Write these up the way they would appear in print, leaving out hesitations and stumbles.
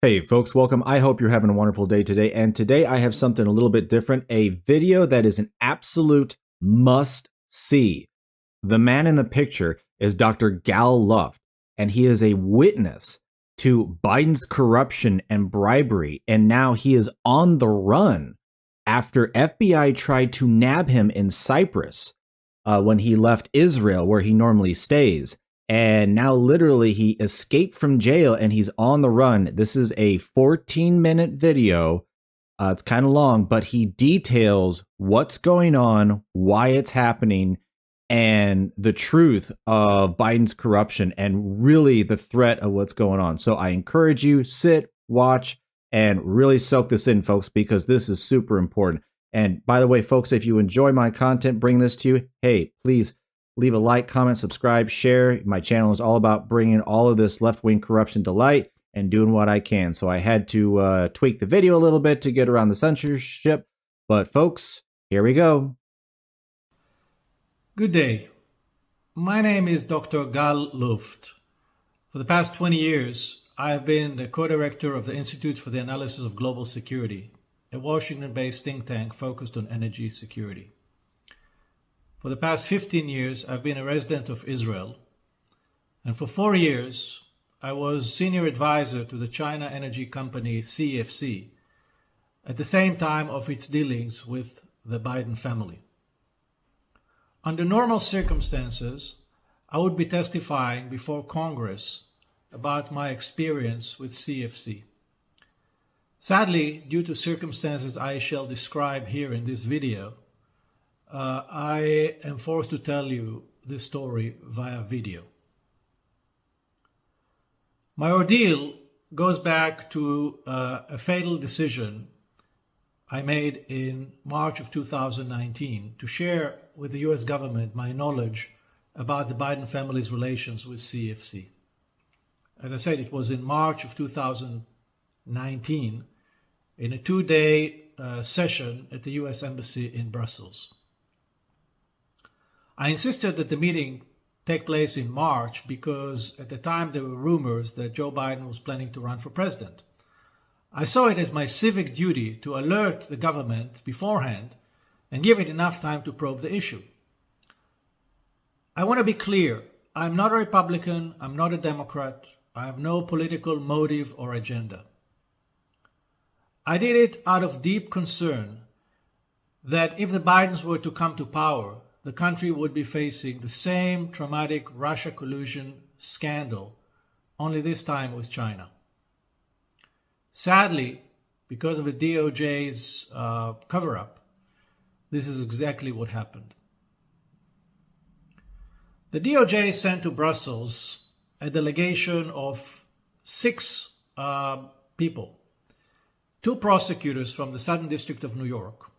Hey folks, welcome. I hope you're having a wonderful day today. And today I have something a little bit different, a video that is an absolute must see. The man in the picture is Dr. Gal Luft, and he is a witness to Biden's corruption and bribery. And now he is on the run after FBI tried to nab him in Cyprus when he left Israel, where he normally stays. And now literally he escaped from jail and he's on the run. This is a 14-minute video. It's kind of long, but he details what's going on, why it's happening, and the truth of Biden's corruption and really the threat of what's going on. So I encourage you, sit, watch, and really soak this in, folks, because this is super important. And by the way, folks, if you enjoy my content, bring this to you, hey, please leave a like, comment, subscribe, share. My channel is all about bringing all of this left-wing corruption to light and doing what I can. So I had to tweak the video a little bit to get around the censorship. But folks, here we go. Good day. My name is Dr. Gal Luft. For the past 20 years, I have been the co-director of the Institute for the Analysis of Global Security, a Washington-based think tank focused on energy security. For the past 15 years, I've been a resident of Israel, and for 4 years, I was senior advisor to the China energy company CFC, at the same time of its dealings with the Biden family. Under normal circumstances, I would be testifying before Congress about my experience with CFC. Sadly, due to circumstances I shall describe here in this video, I am forced to tell you this story via video. My ordeal goes back to a fatal decision I made in March of 2019 to share with the US government my knowledge about the Biden family's relations with CFC. As I said, it was in March of 2019 in a two-day session at the US Embassy in Brussels. I insisted that the meeting take place in March because at the time there were rumors that Joe Biden was planning to run for president. I saw it as my civic duty to alert the government beforehand and give it enough time to probe the issue. I want to be clear, I'm not a Republican, I'm not a Democrat, I have no political motive or agenda. I did it out of deep concern that if the Bidens were to come to power, the country would be facing the same traumatic Russia collusion scandal, only this time with China. Sadly, because of the DOJ's cover-up, this is exactly what happened. The DOJ sent to Brussels a delegation of 6 people, 2 prosecutors from the Southern District of New York,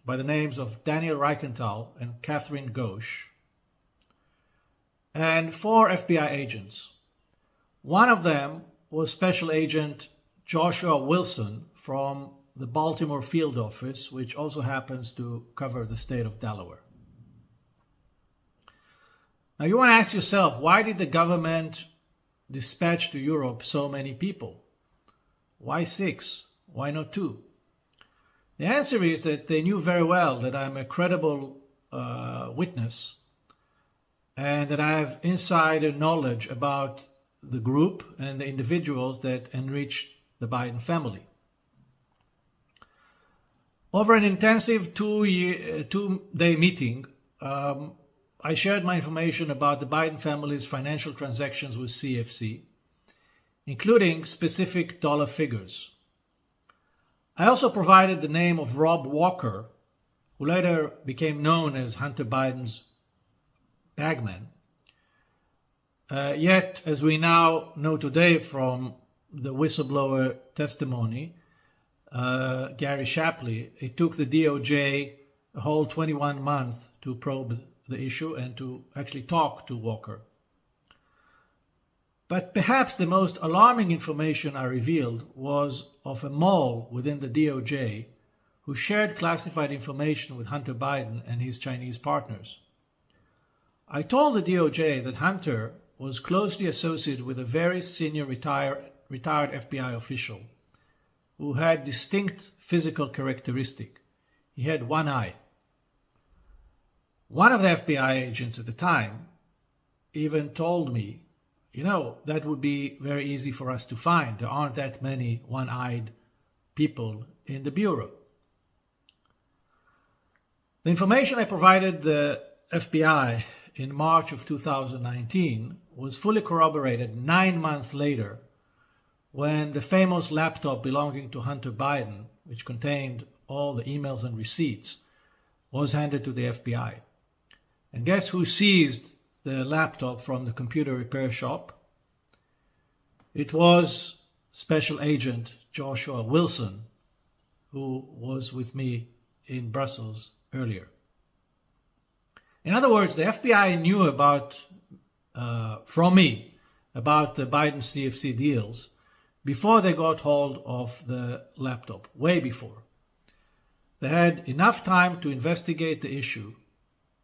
by the names of Daniel Reichenthal and Catherine Ghosh, and 4 FBI agents. One of them was Special Agent Joshua Wilson from the Baltimore Field Office, which also happens to cover the state of Delaware. Now you want to ask yourself, why did the government dispatch to Europe so many people? Why 6? Why not 2? The answer is that they knew very well that I'm a credible witness and that I have insider knowledge about the group and the individuals that enriched the Biden family. Over an intensive two-day meeting, I shared my information about the Biden family's financial transactions with CFC, including specific dollar figures. I also provided the name of Rob Walker, who later became known as Hunter Biden's bagman. Yet, as we now know today from the whistleblower testimony, Gary Shapley, it took the DOJ a whole 21 months to probe the issue and to actually talk to Walker. But perhaps the most alarming information I revealed was of a mole within the DOJ who shared classified information with Hunter Biden and his Chinese partners. I told the DOJ that Hunter was closely associated with a very senior retired retired FBI official who had distinct physical characteristic. He had one eye. One of the FBI agents at the time even told me, that would be very easy for us to find. There aren't that many one-eyed people in the Bureau. The information I provided the FBI in March of 2019 was fully corroborated 9 months later when the famous laptop belonging to Hunter Biden, which contained all the emails and receipts, was handed to the FBI. And guess who seized the laptop from the computer repair shop? It was Special Agent Joshua Wilson, who was with me in Brussels earlier. In other words, the FBI knew from me about the Biden CFC deals before they got hold of the laptop, way before. They had enough time to investigate the issue,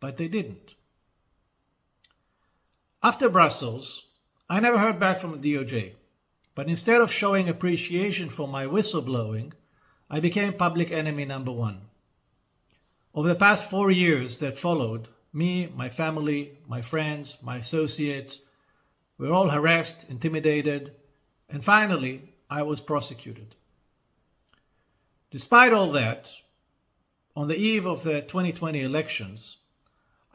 but they didn't. After Brussels, I never heard back from the DOJ, but instead of showing appreciation for my whistleblowing, I became public enemy number one. Over the past 4 years that followed, me, my family, my friends, my associates, we were all harassed, intimidated, and finally, I was prosecuted. Despite all that, on the eve of the 2020 elections,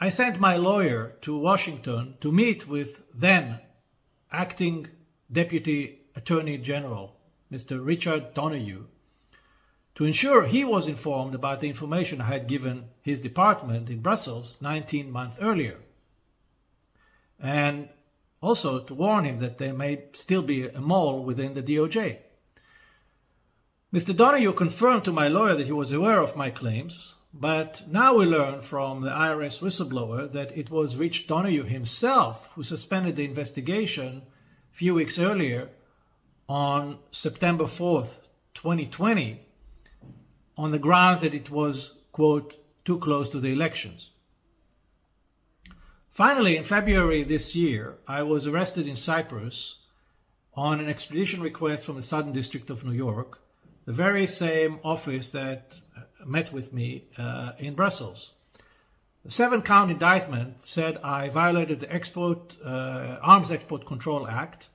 I sent my lawyer to Washington to meet with then acting Deputy Attorney General, Mr. Richard Donoghue, to ensure he was informed about the information I had given his department in Brussels 19 months earlier, and also to warn him that there may still be a mole within the DOJ. Mr. Donoghue confirmed to my lawyer that he was aware of my claims, but now we learn from the IRS whistleblower that it was Rich Donoghue himself who suspended the investigation a few weeks earlier on September 4th, 2020, on the grounds that it was, quote, too close to the elections. Finally, in February this year, I was arrested in Cyprus on an extradition request from the Southern District of New York, the very same office that met with me in Brussels. The 7-count indictment said I violated the Arms Export Control Act,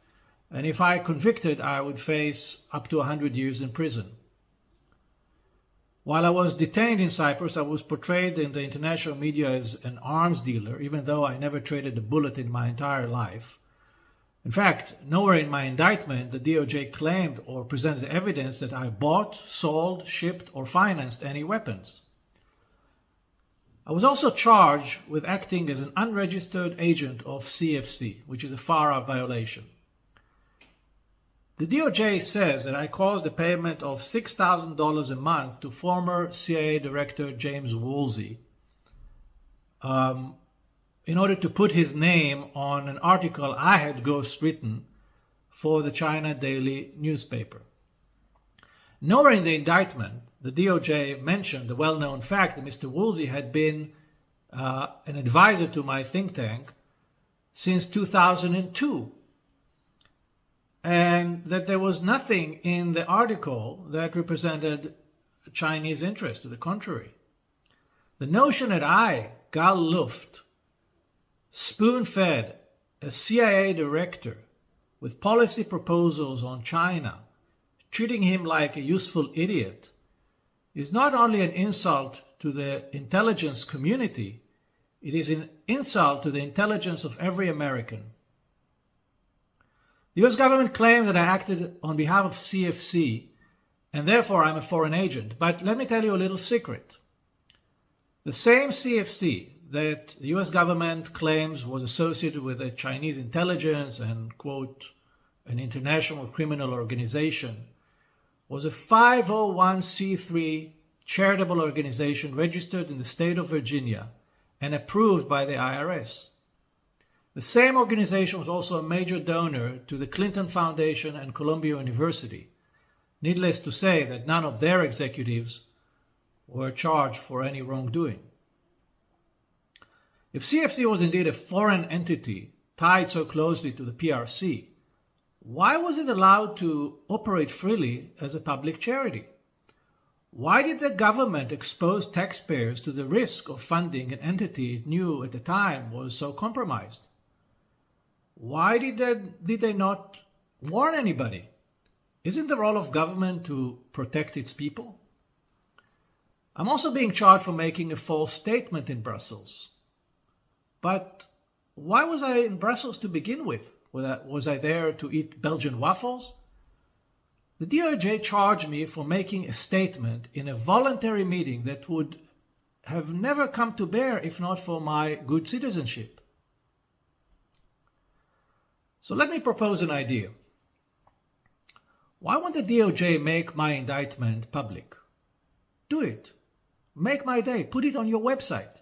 and if I convicted, I would face up to 100 years in prison. While I was detained in Cyprus, I was portrayed in the international media as an arms dealer, even though I never traded a bullet in my entire life. In fact, nowhere in my indictment the DOJ claimed or presented evidence that I bought, sold, shipped, or financed any weapons. I was also charged with acting as an unregistered agent of CFC, which is a FARA violation. The DOJ says that I caused a payment of $6,000 a month to former CIA Director James Woolsey in order to put his name on an article I had ghostwritten for the China Daily newspaper. Nowhere in the indictment, the DOJ mentioned the well-known fact that Mr. Woolsey had been an advisor to my think tank since 2002. And that there was nothing in the article that represented Chinese interest. To the contrary. The notion that I, Gal Luft, spoon-fed a CIA director with policy proposals on China, treating him like a useful idiot, is not only an insult to the intelligence community, it is an insult to the intelligence of every American. The US government claims that I acted on behalf of CFC and therefore I'm a foreign agent. But let me tell you a little secret. The same CFC that the US government claims was associated with the Chinese intelligence and, quote, an international criminal organization, was a 501c3 charitable organization registered in the state of Virginia and approved by the IRS. The same organization was also a major donor to the Clinton Foundation and Columbia University. Needless to say that none of their executives were charged for any wrongdoing. If CFC was indeed a foreign entity tied so closely to the PRC, why was it allowed to operate freely as a public charity? Why did the government expose taxpayers to the risk of funding an entity it knew at the time was so compromised? Why did they not warn anybody? Isn't the role of government to protect its people? I'm also being charged for making a false statement in Brussels. But why was I in Brussels to begin with? Was I there to eat Belgian waffles? The DOJ charged me for making a statement in a voluntary meeting that would have never come to bear if not for my good citizenship. So let me propose an idea. Why won't the DOJ make my indictment public? Do it. Make my day. Put it on your website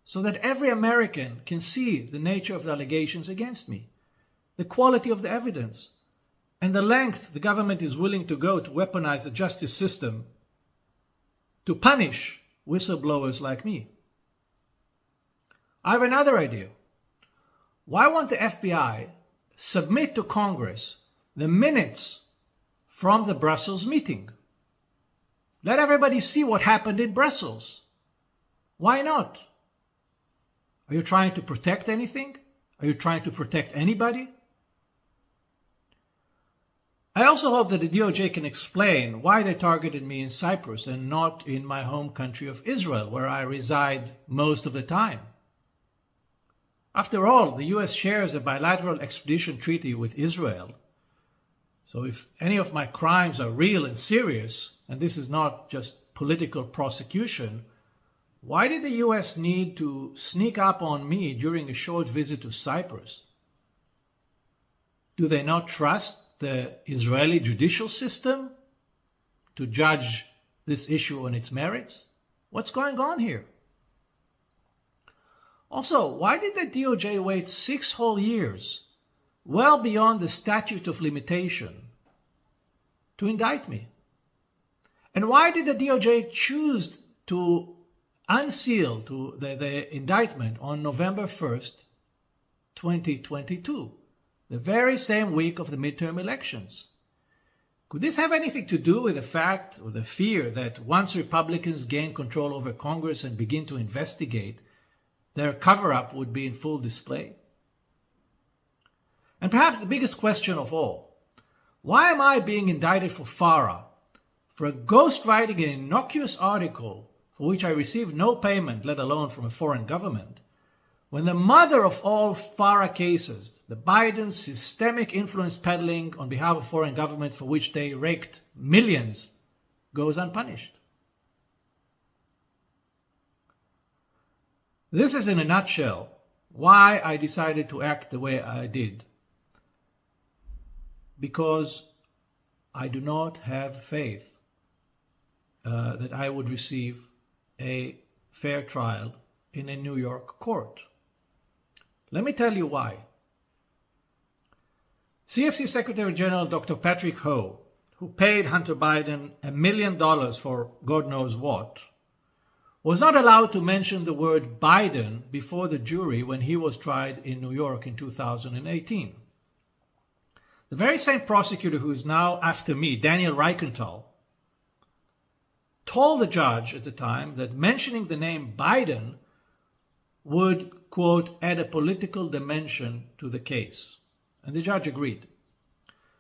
so that every American can see the nature of the allegations against me, the quality of the evidence, and the length the government is willing to go to weaponize the justice system to punish whistleblowers like me. I have another idea. Why won't the FBI submit to Congress the minutes from the Brussels meeting? Let everybody see what happened in Brussels. Why not? Are you trying to protect anything? Are you trying to protect anybody? I also hope that the DOJ can explain why they targeted me in Cyprus and not in my home country of Israel, where I reside most of the time. After all, the US shares a bilateral extradition treaty with Israel. So if any of my crimes are real and serious, and this is not just political prosecution, why did the US need to sneak up on me during a short visit to Cyprus? Do they not trust the Israeli judicial system to judge this issue on its merits? What's going on here? Also, why did the DOJ wait 6 whole years, well beyond the statute of limitation, to indict me? And why did the DOJ choose to unseal the indictment on November 1st, 2022? The very same week of the midterm elections? Could this have anything to do with the fact or the fear that once Republicans gain control over Congress and begin to investigate, their cover-up would be in full display? And perhaps the biggest question of all, why am I being indicted for FARA, for ghostwriting an innocuous article for which I received no payment, let alone from a foreign government, when the mother of all FARA cases, the Biden systemic influence peddling on behalf of foreign governments for which they raked millions, goes unpunished? This is, in a nutshell, why I decided to act the way I did. Because I do not have faith that I would receive a fair trial in a New York court. Let me tell you why. CFC Secretary General Dr. Patrick Ho, who paid Hunter Biden $1 million for God knows what, was not allowed to mention the word Biden before the jury when he was tried in New York in 2018. The very same prosecutor who is now after me, Daniel Reichenthal, told the judge at the time that mentioning the name Biden would, quote, add a political dimension to the case. And the judge agreed.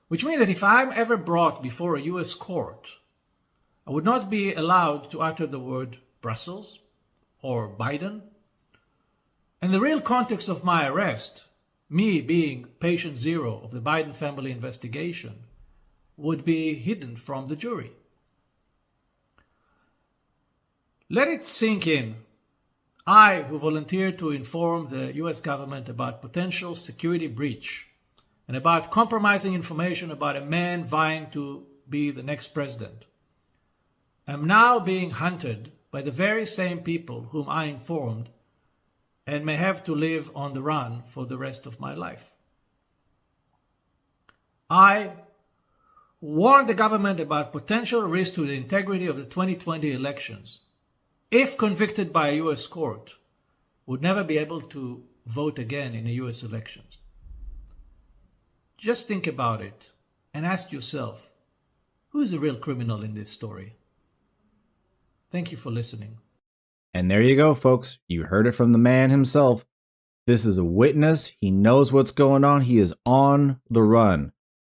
Which means that if I'm ever brought before a US court, I would not be allowed to utter the word Brussels or Biden. And the real context of my arrest, me being patient zero of the Biden family investigation, would be hidden from the jury. Let it sink in. I, who volunteered to inform the US government about potential security breach and about compromising information about a man vying to be the next president, am now being hunted by the very same people whom I informed and may have to live on the run for the rest of my life. I warned the government about potential risk to the integrity of the 2020 elections. If convicted by a US court, would never be able to vote again in the US elections. Just think about it and ask yourself, who is the real criminal in this story? Thank you for listening. And there you go, folks. You heard it from the man himself. This is a witness. He knows what's going on. He is on the run.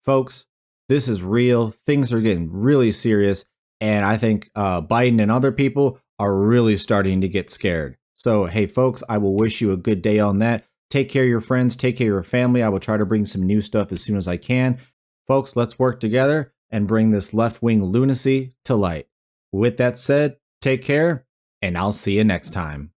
Folks, this is real. Things are getting really serious. And I think Biden and other people are really starting to get scared. So, hey, folks, I will wish you a good day on that. Take care of your friends. Take care of your family. I will try to bring some new stuff as soon as I can. Folks, let's work together and bring this left-wing lunacy to light. With that said, take care, and I'll see you next time.